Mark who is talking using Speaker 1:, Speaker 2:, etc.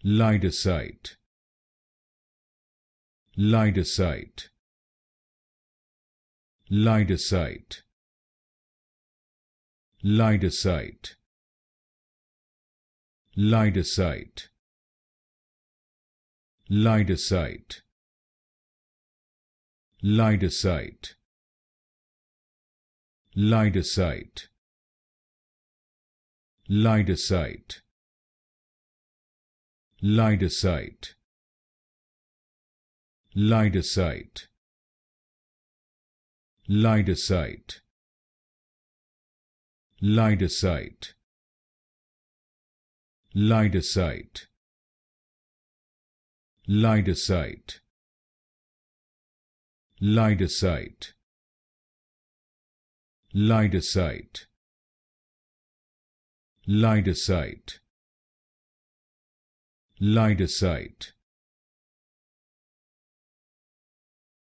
Speaker 1: LidoSite, LidoSite, LidoSite, LidoSite, LidoSite, LidoSite, LidoSite, LidoSite, LidoSite, LidoSite, LidoSite, LidoSite, LidoSite, LidoSite, LidoSite, LidoSite, LidoSite, LidoSite, LidoSite,